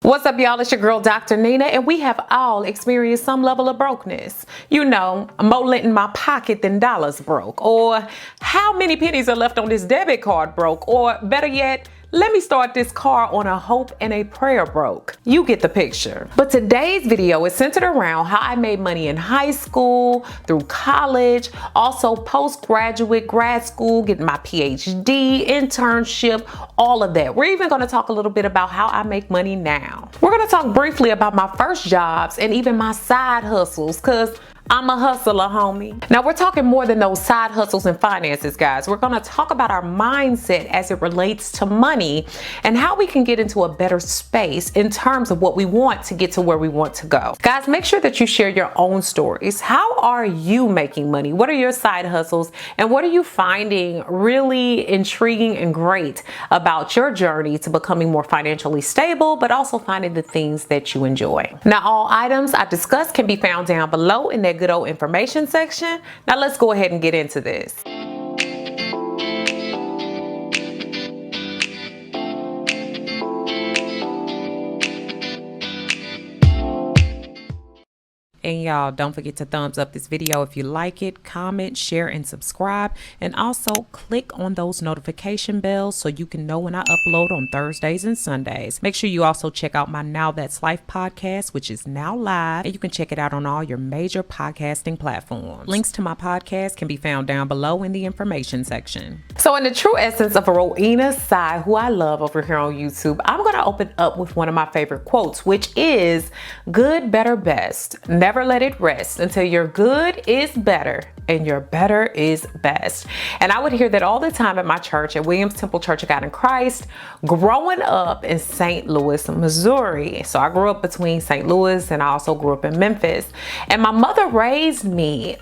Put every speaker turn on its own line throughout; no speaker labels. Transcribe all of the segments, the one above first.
What's up, y'all? It's your girl, Dr. Nina, and we have all experienced some level of brokenness. You know, more lint in my pocket than dollars broke, or how many pennies are left on this debit card broke, or better yet, let me start this car on a hope and a prayer broke. You get the picture. But today's video is centered around how I made money in high school, through college, also postgraduate, grad school, getting my PhD, internship, all of that. We're even going to talk a little bit about how I make money now. We're going to talk briefly about my first jobs and even my side hustles, because I'm a hustler, homie. Now we're talking more than those side hustles and finances, guys. We're gonna talk about our mindset as it relates to money and how we can get into a better space in terms of what we want to get to where we want to go. Guys, make sure that you share your own stories. How are you making money? What are your side hustles? And what are you finding really intriguing and great about your journey to becoming more financially stable, but also finding the things that you enjoy? Now, all items I discussed can be found down below in that good old information section. Now let's go ahead and get into this. And y'all, don't forget to thumbs up this video if you like it, comment, share, and subscribe. And also click on those notification bells so you can know when I upload on Thursdays and Sundays. Make sure you also check out my Now That's Life podcast, which is now live. And you can check it out on all your major podcasting platforms. Links to my podcast can be found down below in the information section. So in the true essence of a Rowena Sai, who I love over here on YouTube, I'm going to open up with one of my favorite quotes, which is good, better, best. Never let it rest until your good is better and your better is best. And I would hear that all the time at my church, at Williams Temple Church of God in Christ, growing up in St. Louis, Missouri. So I grew up between St. Louis and I also grew up in Memphis. And my mother raised me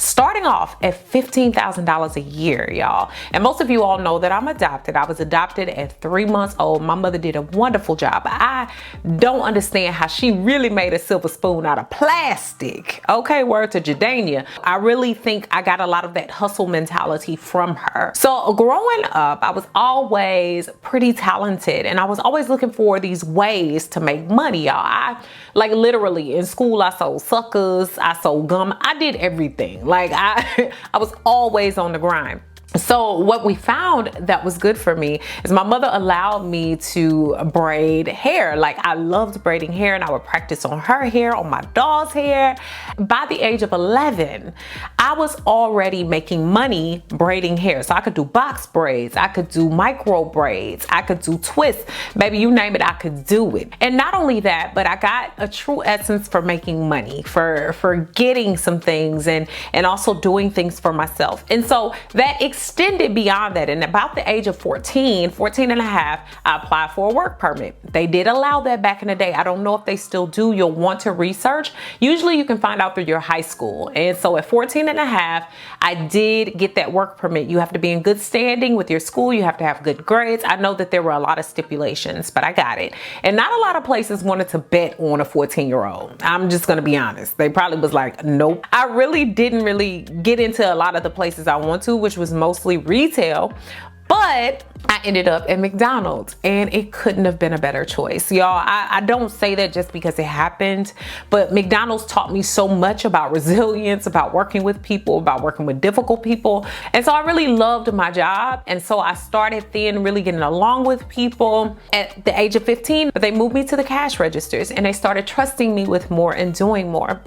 starting off at $15,000 a year, y'all. And most of you all know that I'm adopted. I was adopted at 3 months old. My mother did a wonderful job. I don't understand how she really made a silver spoon out of plastic. Okay, word to Jadania. I really think I got a lot of that hustle mentality from her. So growing up, I was always pretty talented and I was always looking for these ways to make money, y'all. I like literally in school, I sold suckers, I sold gum, I did everything. Like I was always on the grind. So what we found that was good for me is my mother allowed me to braid hair. Like I loved braiding hair and I would practice on her hair, on my doll's hair. By the age of 11, I was already making money braiding hair. So I could do box braids, I could do micro braids, I could do twists, baby, you name it, I could do it. And not only that, but I got a true essence for making money, for getting some things and also doing things for myself. And so that extended beyond that. And about the age of 14 and a half, I applied for a work permit. They did allow that back in the day. I don't know if they still do. You'll want to research. Usually you can find out through your high school. And so at 14 and a half, I did get that work permit. You have to be in good standing with your school. You have to have good grades. I know that there were a lot of stipulations, but I got it. And not a lot of places wanted to bet on a 14-year-old. I'm just going to be honest. They probably was like, nope. I really didn't get into a lot of the places I want to, which was mostly retail, but I ended up at McDonald's and it couldn't have been a better choice. Y'all, I don't say that just because it happened, but McDonald's taught me so much about resilience, about working with people, about working with difficult people. And so I really loved my job. And so I started then really getting along with people at the age of 15, but they moved me to the cash registers and they started trusting me with more and doing more.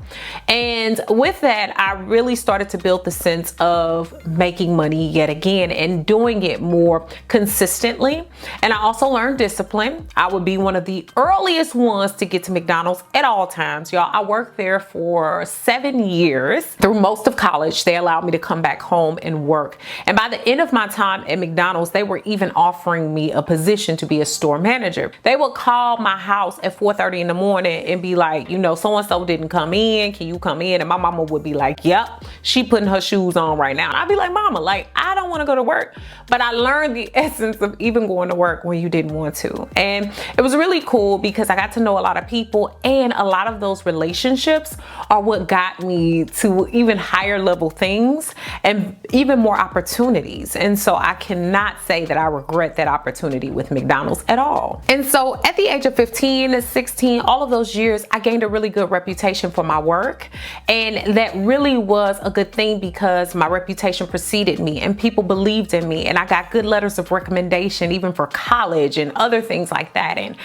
And with that, I really started to build the sense of making money yet again and doing it more consistently. And I also learned discipline. I would be one of the earliest ones to get to McDonald's at all times, y'all. I worked there for 7 years. Through most of college, they allowed me to come back home and work. And by the end of my time at McDonald's, they were even offering me a position to be a store manager. They would call my house at 4:30 in the morning and be like, you know, so-and-so didn't come in. Can you come in? And my mama would be like, yep, she putting her shoes on right now. And I'd be like, mama, like, I don't want to go to work. But I learned the essence of even going to work when you didn't want to. And it was really cool because I got to know a lot of people, and a lot of those relationships are what got me to even higher level things and even more opportunities. And so I cannot say that I regret that opportunity with McDonald's at all. And so at the age of 15 to 16, all of those years, I gained a really good reputation for my work. And that really was a good thing because my reputation preceded me and people believed in me, and I got good letters of recommendation even for college and other things like that. And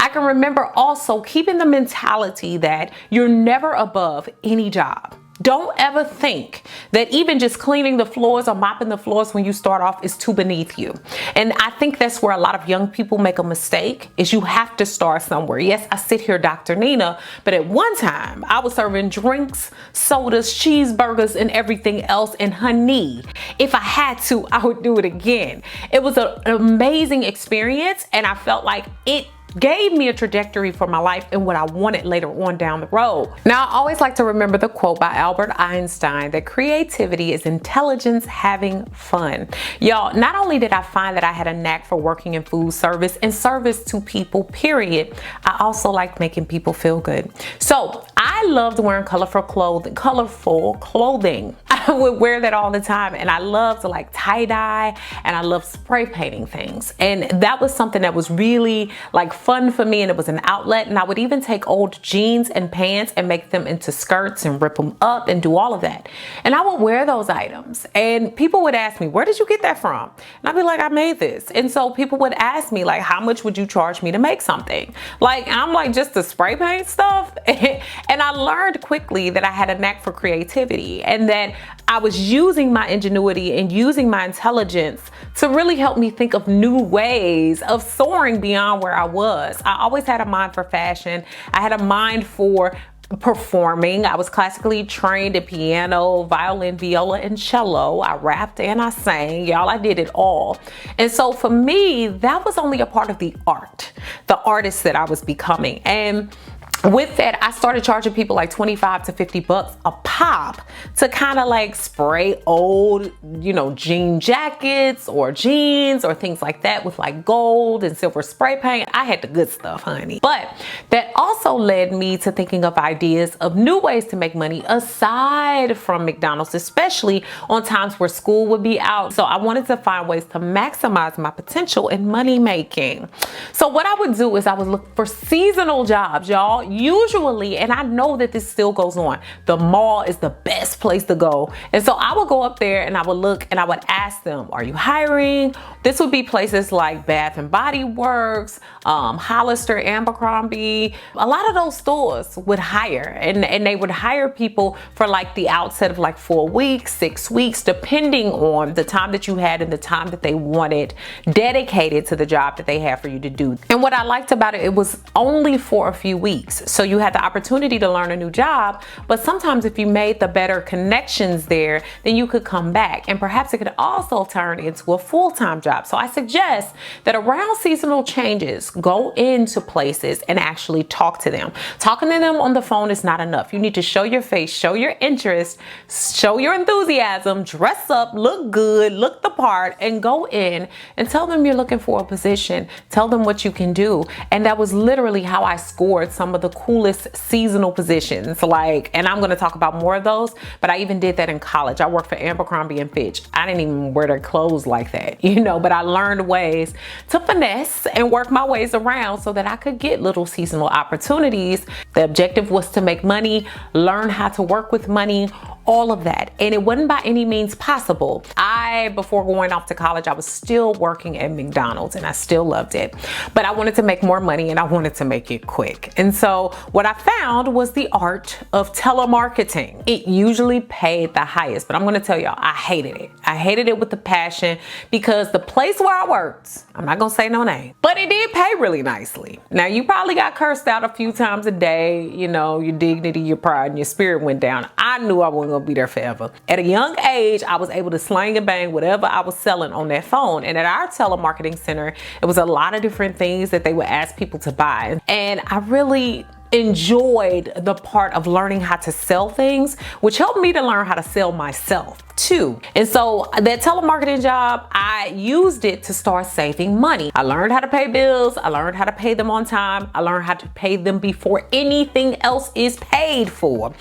I can remember also keeping the mentality that you're never above any job. Don't ever think that even just cleaning the floors or mopping the floors when you start off is too beneath you. And I think that's where a lot of young people make a mistake, is you have to start somewhere. Yes, I sit here, Dr. Nina, but at one time I was serving drinks, sodas, cheeseburgers, and everything else. And honey, if I had to, I would do it again. It was an amazing experience, and I felt like it gave me a trajectory for my life and what I wanted later on down the road. Now, I always like to remember the quote by Albert Einstein that creativity is intelligence having fun. Y'all, not only did I find that I had a knack for working in food service and service to people, period, I also liked making people feel good. So I loved wearing colorful clothing. I would wear that all the time, and I loved to like tie-dye, and I loved spray painting things. And that was something that was really like fun for me, and it was an outlet. And I would even take old jeans and pants and make them into skirts and rip them up and do all of that. And I would wear those items, and people would ask me, where did you get that from? And I'd be like, I made this. And so people would ask me like, how much would you charge me to make something? Like, I'm like, just to spray paint stuff. And I learned quickly that I had a knack for creativity, and that I was using my ingenuity and using my intelligence to really help me think of new ways of soaring beyond where I was. I always had a mind for fashion. I had a mind for performing. I was classically trained in piano, violin, viola, and cello. I rapped and I sang. Y'all, I did it all. And so for me, that was only a part of the art, the artist that I was becoming. And with that, I started charging people like 25 to 50 bucks a pop to kind of like spray old, jean jackets or jeans or things like that with like gold and silver spray paint. I had the good stuff, honey. But that also led me to thinking of ideas of new ways to make money aside from McDonald's, especially on times where school would be out. So I wanted to find ways to maximize my potential in money making. So what I would do is I would look for seasonal jobs, y'all. Usually, and I know that this still goes on, the mall is the best place to go. And so I would go up there and I would look and I would ask them, are you hiring? This would be places like Bath and Body Works, Hollister, Abercrombie. A lot of those stores would hire, and they would hire people for like the outset of like 4 weeks, 6 weeks, depending on the time that you had and the time that they wanted dedicated to the job that they had for you to do. And what I liked about it, it was only for a few weeks. So you had the opportunity to learn a new job, but sometimes if you made the better connections there, then you could come back, and perhaps it could also turn into a full-time job. So I suggest that around seasonal changes, go into places and actually talk to them. Talking to them on the phone is not enough. You need to show your face, show your interest, show your enthusiasm, dress up, look good, look the part, and go in and tell them you're looking for a position. Tell them what you can do. And that was literally how I scored some of the coolest seasonal positions. And I'm going to talk about more of those, but I even did that in college. I worked for Abercrombie and Fitch. I didn't even wear their clothes like that, but I learned ways to finesse and work my ways around so that I could get little seasonal opportunities. The objective was to make money, learn how to work with money, all of that. And it wasn't by any means possible. Before going off to college, I was still working at McDonald's and I still loved it, but I wanted to make more money and I wanted to make it quick. And so what I found was the art of telemarketing. It usually paid the highest, but I'm going to tell y'all, I hated it. I hated it with a passion because the place where I worked, I'm not going to say no name, but it did pay really nicely. Now you probably got cursed out a few times a day, your dignity, your pride, and your spirit went down. I knew I wasn't going to be there forever. At a young age, I was able to slang and bang whatever I was selling on that phone. And at our telemarketing center, it was a lot of different things that they would ask people to buy. And I really enjoyed the part of learning how to sell things, which helped me to learn how to sell myself too. And so that telemarketing job, I used it to start saving money. I learned how to pay bills. I learned how to pay them on time. I learned how to pay them before anything else is paid for.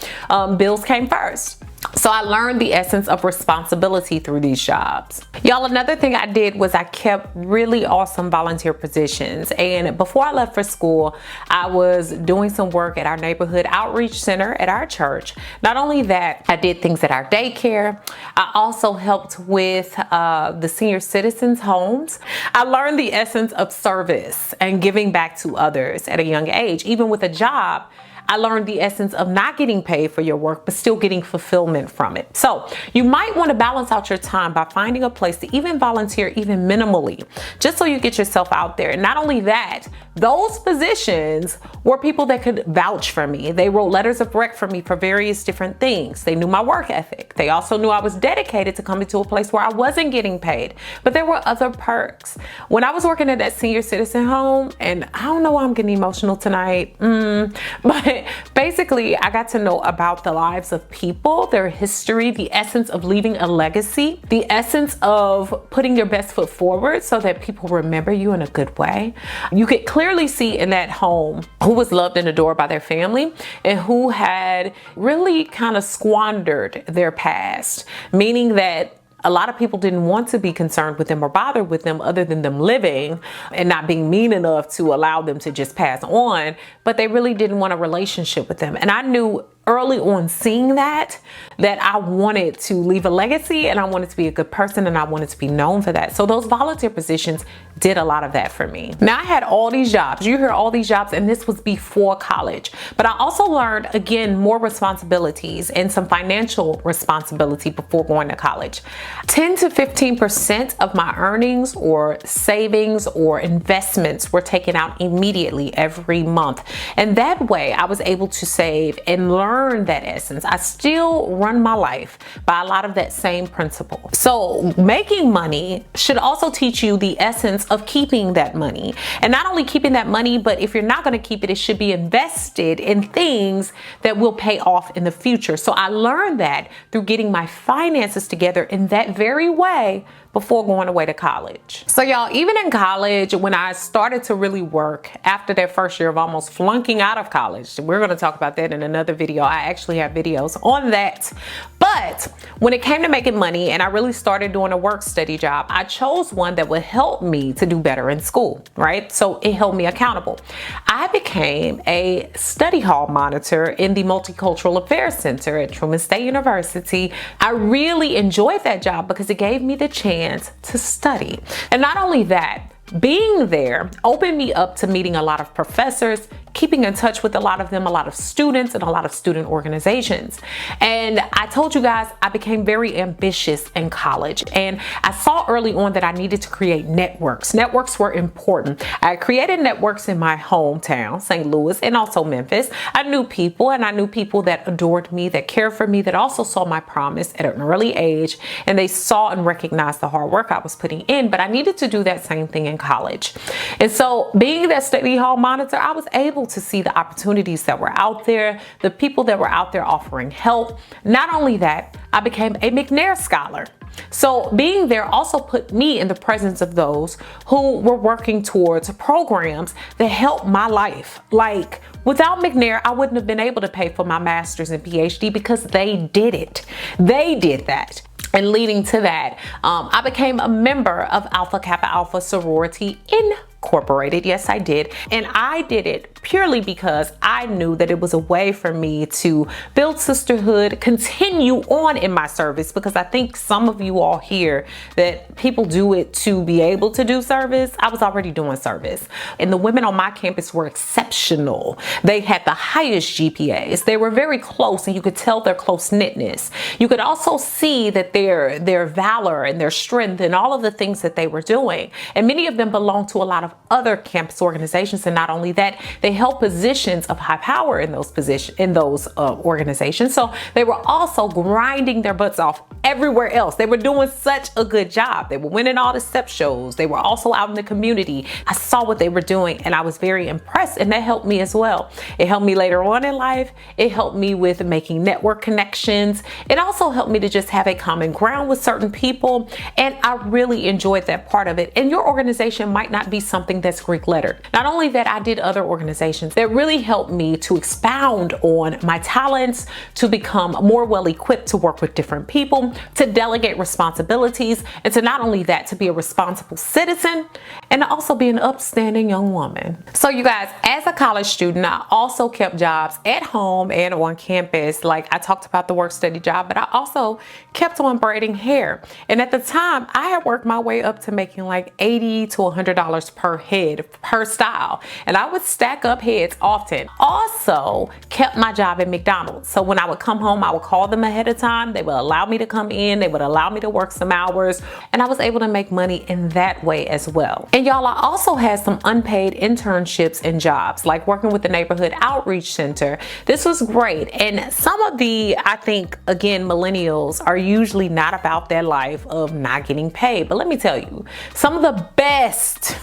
Bills came first. So I learned the essence of responsibility through these jobs. Y'all, another thing I did was I kept really awesome volunteer positions. And before I left for school, I was doing some work at our neighborhood outreach center at our church. Not only that, I did things at our daycare. I also helped with the senior citizens' homes. I learned the essence of service and giving back to others at a young age. Even with a job, I learned the essence of not getting paid for your work, but still getting fulfillment from it. So you might want to balance out your time by finding a place to even volunteer, even minimally, just so you get yourself out there. And not only that, those positions were people that could vouch for me. They wrote letters of rec for me for various different things. They knew my work ethic. They also knew I was dedicated to coming to a place where I wasn't getting paid, but there were other perks. When I was working at that senior citizen home, and I don't know why I'm getting emotional tonight, but basically I got to know about the lives of people, their history, the essence of leaving a legacy, the essence of putting your best foot forward so that people remember you in a good way. You could clearly see in that home who was loved and adored by their family and who had really kind of squandered their past, meaning that a lot of people didn't want to be concerned with them or bothered with them other than them living and not being mean enough to allow them to just pass on, but they really didn't want a relationship with them. And I knew early on, seeing that I wanted to leave a legacy and I wanted to be a good person and I wanted to be known for that. So those volunteer positions did a lot of that for me. Now I had all these jobs. You hear all these jobs, and this was before college. But I also learned, again, more responsibilities and some financial responsibility before going to college. 10 to 15% of my earnings or savings or investments were taken out immediately every month. And that way I was able to save and learn that essence. I still run my life by a lot of that same principle. So making money should also teach you the essence of keeping that money. And not only keeping that money, but if you're not going to keep it, it should be invested in things that will pay off in the future. So I learned that through getting my finances together in that very way before going away to college. So y'all, even in college, when I started to really work after that first year of almost flunking out of college, we're going to talk about that in another video. I actually have videos on that. But when it came to making money and I really started doing a work study job, I chose one that would help me to do better in school, right? So it held me accountable. I became a study hall monitor in the Multicultural Affairs Center at Truman State University. I really enjoyed that job because it gave me the chance to study. And not only that, being there opened me up to meeting a lot of professors, keeping in touch with a lot of them, a lot of students, and a lot of student organizations. And I told you guys, I became very ambitious in college. And I saw early on that I needed to create networks. Networks were important. I created networks in my hometown, St. Louis, and also Memphis. I knew people, and I knew people that adored me, that cared for me, that also saw my promise at an early age. And they saw and recognized the hard work I was putting in, but I needed to do that same thing in college. And so being that study hall monitor, I was able to see the opportunities that were out there, the people that were out there offering help. Not only that, I became a McNair Scholar. So being there also put me in the presence of those who were working towards programs that helped my life. Like without McNair, I wouldn't have been able to pay for my master's and PhD because they did it. They did that. And leading to that, I became a member of Alpha Kappa Alpha Sorority Incorporated. Yes, I did. And I did it purely because I knew that it was a way for me to build sisterhood, continue on in my service, because I think some of you all hear that people do it to be able to do service. I was already doing service. And the women on my campus were exceptional. They had the highest GPAs. They were very close, and you could tell their close-knitness. You could also see that their valor and their strength and all of the things that they were doing. And many of them belong to a lot of other campus organizations. And not only that, they held positions of high power in those organizations. So they were also grinding their butts off everywhere else. They were doing such a good job. They were winning all the step shows. They were also out in the community. I saw what they were doing and I was very impressed, and that helped me as well. It helped me later on in life. It helped me with making network connections. It also helped me to just have a common ground with certain people, and I really enjoyed that part of it. And your organization might not be something that's Greek lettered. Not only that, I did other organizations that really helped me to expound on my talents, to become more well equipped to work with different people, to delegate responsibilities, and to not only that, to be a responsible citizen and to also be an upstanding young woman. So you guys, as a college student, I also kept jobs at home and on campus. Like I talked about the work study job, but I also kept on braiding hair. And at the time, I had worked my way up to making like $80 to $100 per head per style. And I would stack up heads often. Also kept my job at McDonald's. So when I would come home, I would call them ahead of time. They would allow me to come in. They would allow me to work some hours. And I was able to make money in that way as well. And y'all, I also had some unpaid internships and jobs, like working with the neighborhood outreach center. This was great. And some of the, I think, again, millennials are usually not about that life of not getting paid. But let me tell you, some of the best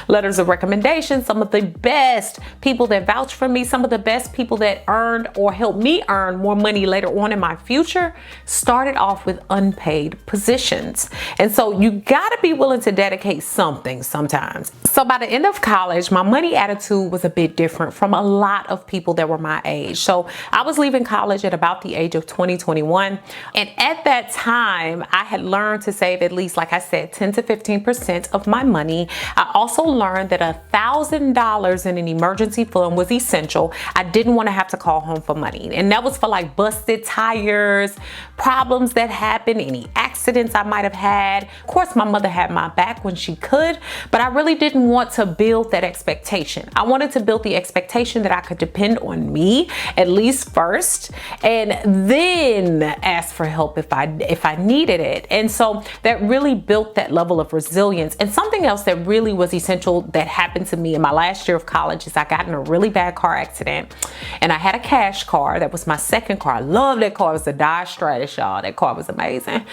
letters of recommendation, some of the best people that vouch for me, some of the best people that earned or helped me earn more money later on in my future started off with unpaid positions. And so you gotta be willing to dedicate something sometimes. So by the end of college, my money attitude was a bit different from a lot of people that were my age. So I was leaving college at about the age of 20, 21. And at that time, I had learned to save at least, like I said, 10 to 15% of my money. I also learned that $1,000 in an emergency fund was essential. I didn't want to have to call home for money. And that was for like busted tires, problems that happened, any accidents I might have had. Of course, my mother had my back when she could, but I really didn't want to build that expectation. I wanted to build the expectation that I could depend on me at least first, and then ask for help if I needed it. And so that really built that level of resilience. And something else that really was essential that happened to me in my last year of college is I got in a really bad car accident, and I had a cash car. That was my second car. I love that car. It was a Dodge Stratus, y'all. That car was amazing.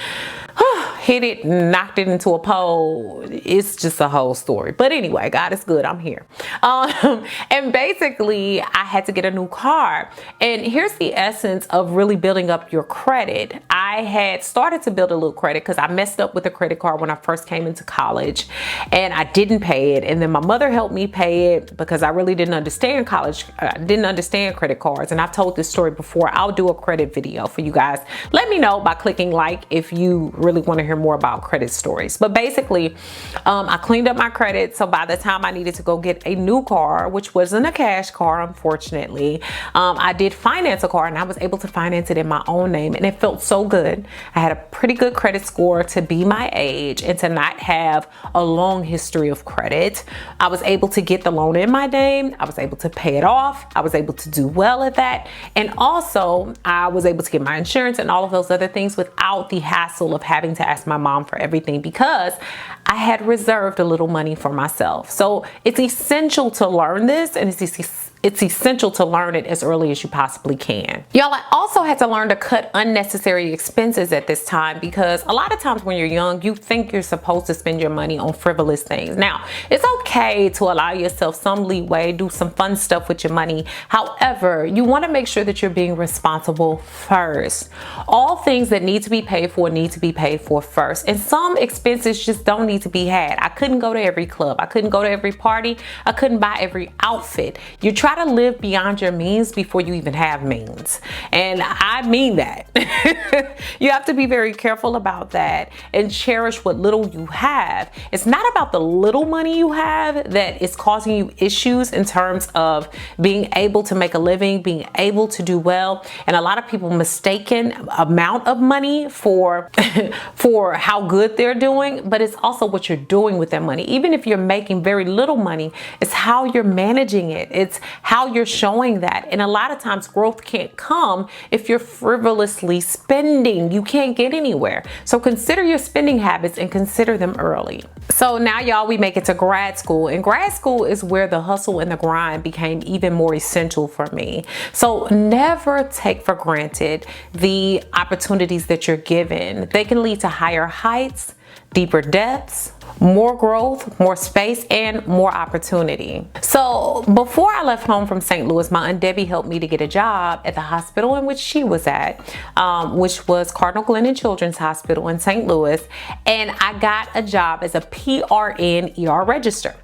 Hit it, knocked it into a pole. It's just a whole story. But anyway, God is good. I'm here. And basically, I had to get a new car. And here's the essence of really building up your credit. I had started to build a little credit because I messed up with a credit card when I first came into college, and I didn't pay it. And then my mother helped me pay it because I really didn't understand college. I didn't understand credit cards. And I've told this story before. I'll do a credit video for you guys. Let me know by clicking like if you really want to hear more about credit stories. But basically, I cleaned up my credit. So by the time I needed to go get a new car, which wasn't a cash car, unfortunately, I did finance a car, and I was able to finance it in my own name. And it felt so good. I had a pretty good credit score to be my age and to not have a long history of credit. I was able to get the loan in my name. I was able to pay it off. I was able to do well at that. And also I was able to get my insurance and all of those other things without the hassle of having to ask my mom for everything, because I had reserved a little money for myself. So it's essential to learn this, and it's essential to learn it as early as you possibly can. Y'all, I also had to learn to cut unnecessary expenses at this time, because a lot of times when you're young, you think you're supposed to spend your money on frivolous things. Now, it's okay to allow yourself some leeway, do some fun stuff with your money. However, you want to make sure that you're being responsible first. All things that need to be paid for need to be paid for first. And some expenses just don't need to be had. I couldn't go to every club. I couldn't go to every party. I couldn't buy every outfit. You try to live beyond your means before you even have means. And I mean that. You have to be very careful about that and cherish what little you have. It's not about the little money you have that is causing you issues in terms of being able to make a living, being able to do well. And a lot of people mistaken amount of money for how good they're doing, but it's also what you're doing with that money. Even if you're making very little money, it's how you're managing it. It's how you're showing that. And a lot of times growth can't come if you're frivolously spending. You can't get anywhere. So consider your spending habits and consider them early. So now, y'all, we make it to grad school, and grad school is where the hustle and the grind became even more essential for me. So never take for granted the opportunities that you're given. They can lead to higher heights, deeper depths, more growth, more space, and more opportunity. So before I left home from St. Louis, my Aunt Debbie helped me to get a job at the hospital in which she was at, which was Cardinal Glennon Children's Hospital in St. Louis. And I got a job as a PRN ER register.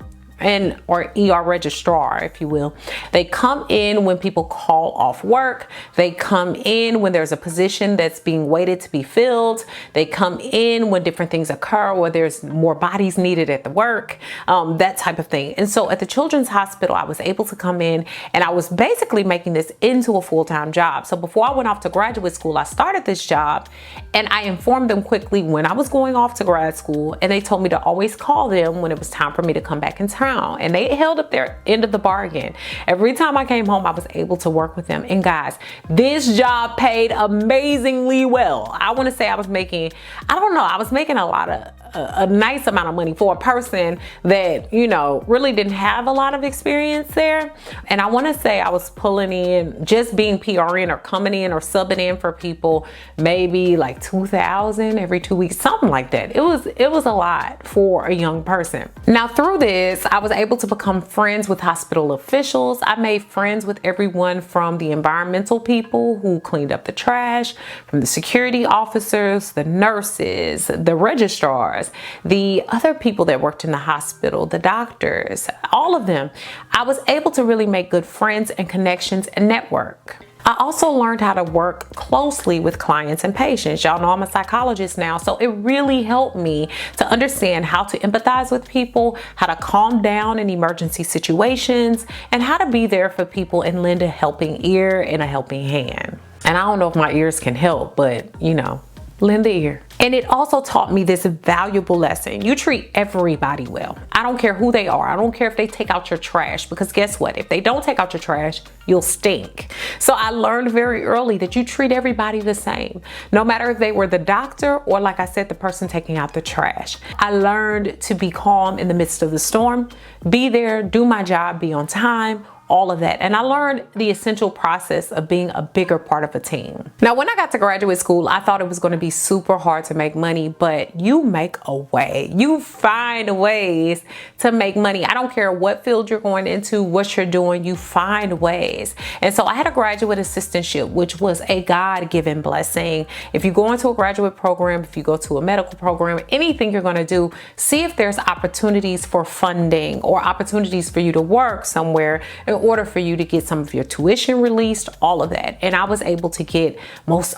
Or ER registrar, if you will. They come in when people call off work. They come in when there's a position that's being waited to be filled. They come in when different things occur, where there's more bodies needed at the work, that type of thing. And so at the Children's Hospital, I was able to come in, and I was basically making this into a full-time job. So before I went off to graduate school, I started this job, and I informed them quickly when I was going off to grad school, and they told me to always call them when it was time for me to come back in town. And they held up their end of the bargain. Every time I came home, I was able to work with them. And guys, this job paid amazingly well. I want to say I was making, I don't know, I was making a nice amount of money for a person that, you know, really didn't have a lot of experience there. And I want to say I was pulling in, just being PRN or coming in or subbing in for people, maybe like $2,000 every 2 weeks, something like that. It was a lot for a young person. Now through this, I was able to become friends with hospital officials. I made friends with everyone from the environmental people who cleaned up the trash, from the security officers, the nurses, the registrars, the other people that worked in the hospital, the doctors, all of them. I was able to really make good friends and connections and network. I also learned how to work closely with clients and patients. Y'all know I'm a psychologist now, so it really helped me to understand how to empathize with people, how to calm down in emergency situations, and how to be there for people and lend a helping ear and a helping hand. And I don't know if my ears can help, but you know, lend the ear. And it also taught me this valuable lesson. You treat everybody well. I don't care who they are. I don't care if they take out your trash, because guess what? If they don't take out your trash, you'll stink. So I learned very early that you treat everybody the same, no matter if they were the doctor or, like I said, the person taking out the trash. I learned to be calm in the midst of the storm, be there, do my job, be on time, all of that. And I learned the essential process of being a bigger part of a team. Now, when I got to graduate school, I thought it was going to be super hard to make money, but you make a way. You find ways to make money. I don't care what field you're going into, what you're doing, you find ways. And so I had a graduate assistantship, which was a God-given blessing. If you go into a graduate program, if you go to a medical program, anything you're going to do, see if there's opportunities for funding or opportunities for you to work somewhere in order for you to get some of your tuition released, all of that. And I was able to get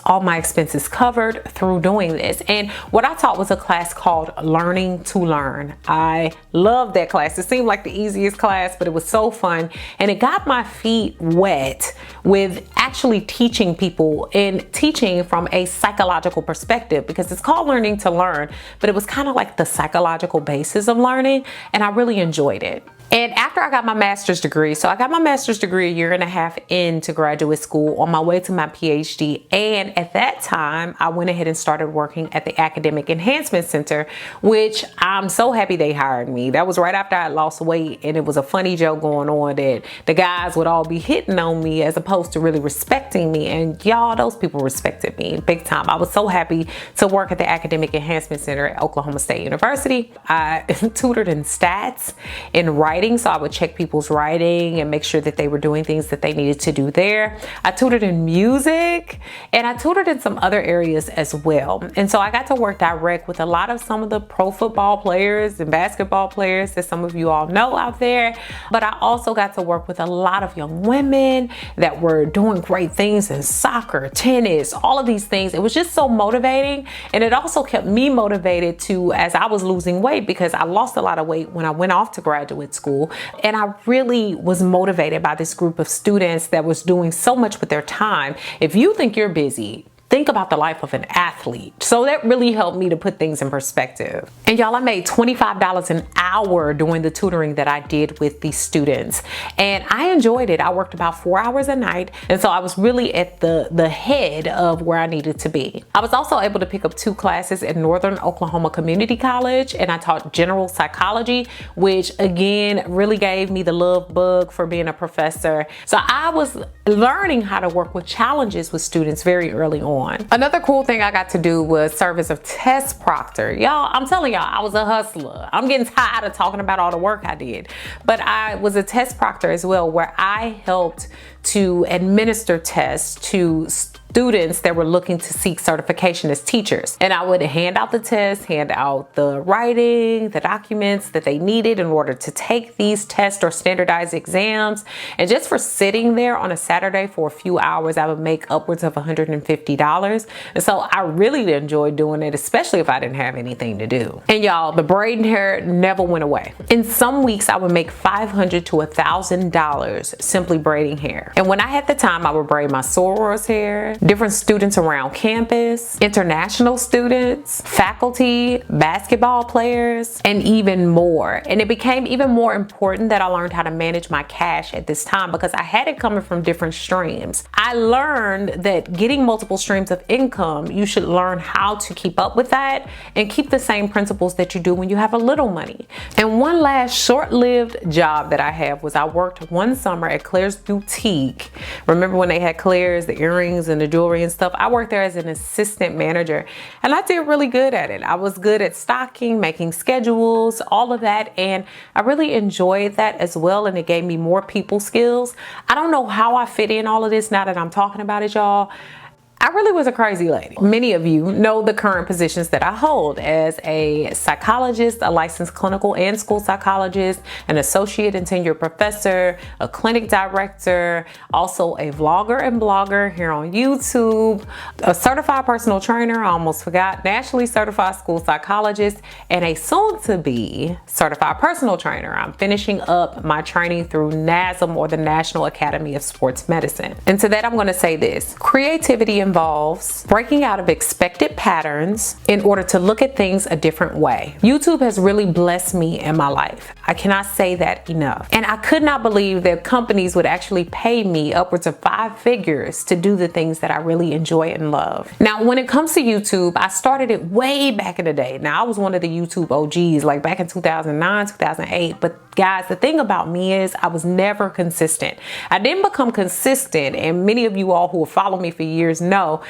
all my expenses covered through doing this. And what I taught was a class called Learning to Learn. I loved that class. It seemed like the easiest class, but it was so fun. And it got my feet wet with actually teaching people and teaching from a psychological perspective, because it's called Learning to Learn, but it was kind of like the psychological basis of learning. And I really enjoyed it. And after I got my master's degree, so I got my master's degree 1.5 years into graduate school on my way to my PhD. And at that time, I went ahead and started working at the Academic Enhancement Center, which I'm so happy they hired me. That was right after I lost weight, and it was a funny joke going on that the guys would all be hitting on me as opposed to really respecting me. And y'all, those people respected me big time. I was so happy to work at the Academic Enhancement Center at Oklahoma State University. I tutored in stats, in writing, so I would check people's writing and make sure that they were doing things that they needed to do there. I tutored in music, and I tutored in some other areas as well. And so I got to work direct with some of the pro football players and basketball players that some of you all know out there. But I also got to work with a lot of young women that were doing great things in soccer, tennis, all of these things. It was just so motivating. And it also kept me motivated too, as I was losing weight, because I lost a lot of weight when I went off to graduate school. And I really was motivated by this group of students that was doing so much with their time. If you think you're busy, think about the life of an athlete. So that really helped me to put things in perspective. And y'all, I made $25 an hour doing the tutoring that I did with these students. And I enjoyed it. I worked about 4 hours a night. And so I was really at the head of where I needed to be. I was also able to pick up 2 classes at Northern Oklahoma Community College, and I taught general psychology, which again really gave me the love bug for being a professor. So I was learning how to work with challenges with students very early on. Another cool thing I got to do was serve as a test proctor. Y'all, I'm telling y'all, I was a hustler. I'm getting tired of talking about all the work I did, but I was a test proctor as well, where I helped to administer tests to students that were looking to seek certification as teachers. And I would hand out the tests, hand out the writing, the documents that they needed in order to take these tests or standardized exams. And just for sitting there on a Saturday for a few hours, I would make upwards of $150. And so I really enjoyed doing it, especially if I didn't have anything to do. And y'all, the braiding hair never went away. In some weeks, I would make $500 to $1,000 simply braiding hair. And when I had the time, I would braid my sorors hair, different students around campus, international students, faculty, basketball players, and even more. And it became even more important that I learned how to manage my cash at this time, because I had it coming from different streams. I learned that getting multiple streams of income, you should learn how to keep up with that and keep the same principles that you do when you have a little money. And one last short-lived job that I have was I worked one summer at Claire's Boutique. Remember when they had Claire's, the earrings and the jewelry and stuff? I worked there as an assistant manager, and I did really good at it. I was good at stocking, making schedules, all of that, and I really enjoyed that as well, and it gave me more people skills. I don't know how I fit in all of this now that I'm talking about it, y'all. I really was a crazy lady. Many of you know the current positions that I hold as a psychologist, a licensed clinical and school psychologist, an associate and tenured professor, a clinic director, also a vlogger and blogger here on YouTube, a certified personal trainer, I almost forgot, nationally certified school psychologist, and a soon-to-be certified personal trainer. I'm finishing up my training through NASM, or the National Academy of Sports Medicine. And to that, I'm going to say this: creativity involves breaking out of expected patterns in order to look at things a different way. YouTube has really blessed me in my life. I cannot say that enough. And I could not believe that companies would actually pay me upwards of 5 figures to do the things that I really enjoy and love. Now, when it comes to YouTube, I started it way back in the day. Now, I was one of the YouTube OGs, like back in 2009, 2008. But guys, the thing about me is I was never consistent. I didn't become consistent, and many of you all who have followed me for years know,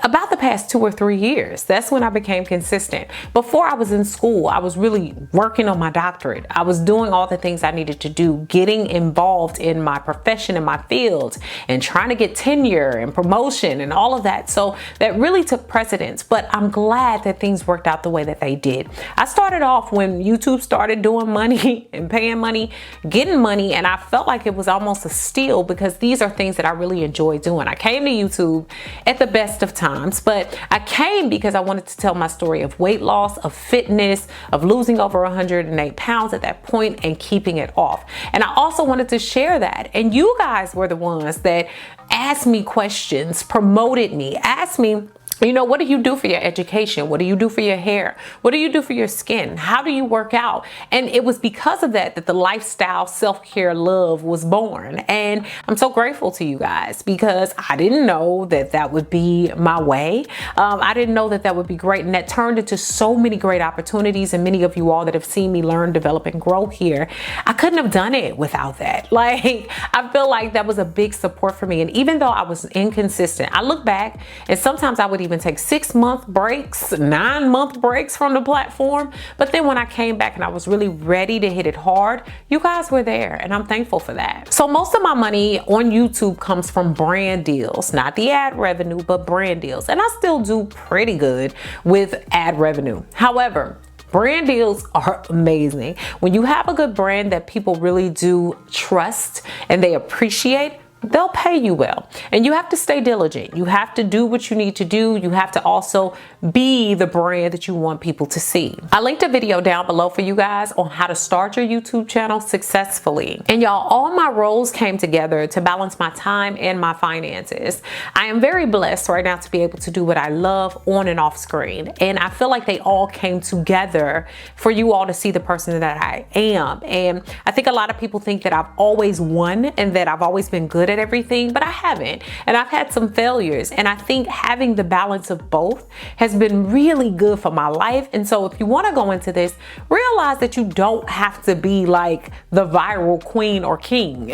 about the past 2 or 3 years. That's when I became consistent. Before I was in school, I was really working on my doctorate. I was doing all the things I needed to do, getting involved in my profession and my field, and trying to get tenure and promotion and all of that. So that really took precedence, but I'm glad that things worked out the way that they did. I started off when YouTube started doing money and paying money, getting money, and I felt like it was almost a steal, because these are things that I really enjoy doing. I came to YouTube at the best of times, but I came because I wanted to tell my story of weight loss, of fitness, of losing over 108 pounds at that point and keeping it off. And I also wanted to share that. And you guys were the ones that asked me questions, promoted me, asked me, you know, what do you do for your education? What do you do for your hair? What do you do for your skin? How do you work out? And it was because of that that the lifestyle self-care love was born. And I'm so grateful to you guys, because I didn't know that that would be my way. I didn't know that that would be great. And that turned into so many great opportunities. And many of you all that have seen me learn, develop, and grow here, I couldn't have done it without that. Like, I feel like that was a big support for me. And even though I was inconsistent, I look back and sometimes I would even take 6-month breaks, 9-month breaks from the platform. But then when I came back and I was really ready to hit it hard, you guys were there, and I'm thankful for that. So most of my money on YouTube comes from brand deals, not the ad revenue, but brand deals. And I still do pretty good with ad revenue. However, brand deals are amazing. When you have a good brand that people really do trust and they appreciate, they'll pay you well. And you have to stay diligent. You have to do what you need to do. You have to also be the brand that you want people to see. I linked a video down below for you guys on how to start your YouTube channel successfully. And y'all, all my roles came together to balance my time and my finances. I am very blessed right now to be able to do what I love on and off screen. And I feel like they all came together for you all to see the person that I am. And I think a lot of people think that I've always won and that I've always been good at everything, but I haven't. And I've had some failures. And I think having the balance of both has been really good for my life. And so if you want to go into this, realize that you don't have to be like the viral queen or king.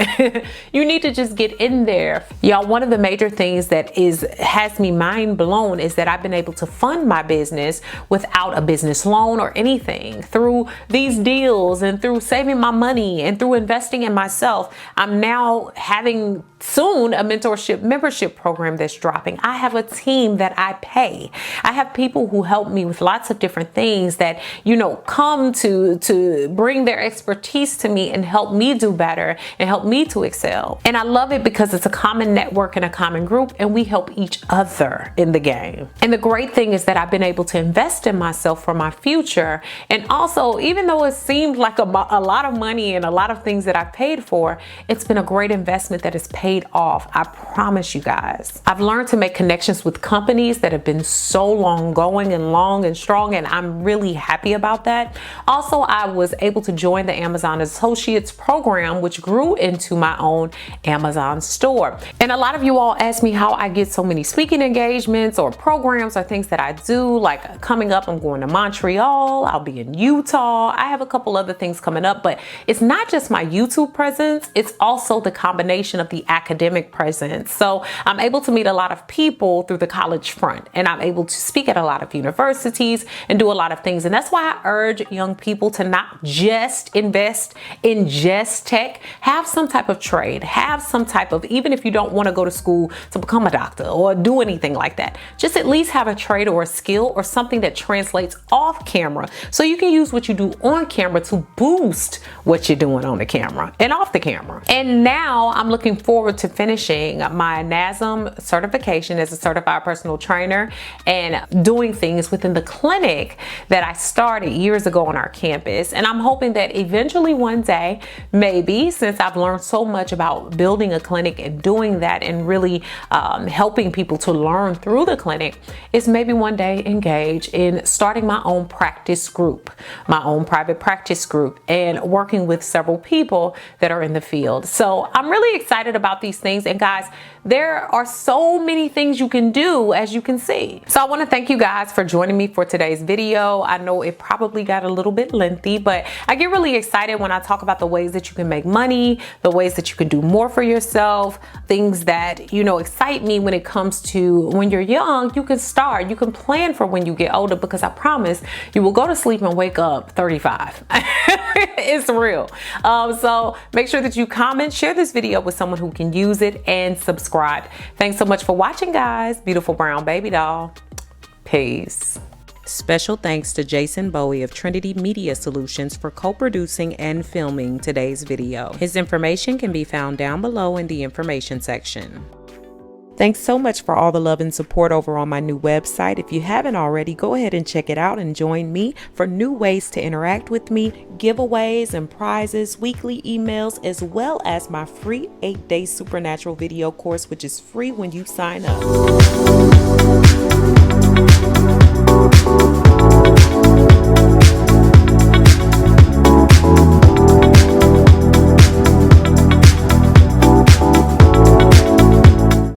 You need to just get in there. Y'all, one of the major things that has me mind blown is that I've been able to fund my business without a business loan or anything. Through these deals and through saving my money and through investing in myself, I'm now having soon a mentorship membership program that's dropping. I have a team that I pay. I have people who help me with lots of different things that, you know, come to bring their expertise to me and help me do better and help me to excel. And I love it because it's a common network and a common group, and we help each other in the game. And the great thing is that I've been able to invest in myself for my future. And also, even though it seemed like a lot of money and a lot of things that I've paid for, it's been a great investment that has paid off. I promise you guys. I've learned to make connections with companies that have been so long going and long and strong, and I'm really happy about that. Also, I was able to join the Amazon Associates program, which grew into my own Amazon store. And a lot of you all ask me how I get so many speaking engagements or programs or things that I do. Like coming up, I'm going to Montreal, I'll be in Utah, I have a couple other things coming up, but it's not just my YouTube presence, it's also the combination of the academic presence. So I'm able to meet a lot of people through the college front, and I'm able to speak at a lot of universities and do a lot of things. And that's why I urge young people to not just invest in just tech. Have some type of trade, have some type of, even if you don't want to go to school to become a doctor or do anything like that, just at least have a trade or a skill or something that translates off camera, so you can use what you do on camera to boost what you're doing on the camera and off the camera. And now I'm looking forward to finishing my NASM certification as a certified personal trainer and doing things within the clinic that I started years ago on our campus. And I'm hoping that eventually one day, maybe, since I've learned so much about building a clinic and doing that and really helping people to learn through the clinic, is maybe one day engage in starting my own practice group, my own private practice group, and working with several people that are in the field. So I'm really excited about these things. And guys, there are so many things you can do, as you can see. So I want to thank you guys for joining me for today's video. I know it probably got a little bit lengthy, but I get really excited when I talk about the ways that you can make money, the ways that you can do more for yourself, things that, you know, excite me when it comes to when you're young. You can start, you can plan for when you get older, because I promise you will go to sleep and wake up 35. It's real. So make sure that you comment, share this video with someone who can use it, and subscribe. Thanks so much for watching, guys. Beautiful Brown Baby Doll. Peace. Special thanks to Jason Bowie of Trinity Media Solutions for co-producing and filming today's video. His information can be found down below in the information section. Thanks so much for all the love and support over on my new website. If you haven't already, go ahead and check it out and join me for new ways to interact with me, giveaways and prizes, weekly emails, as well as my free 8-day supernatural video course, which is free when you sign up.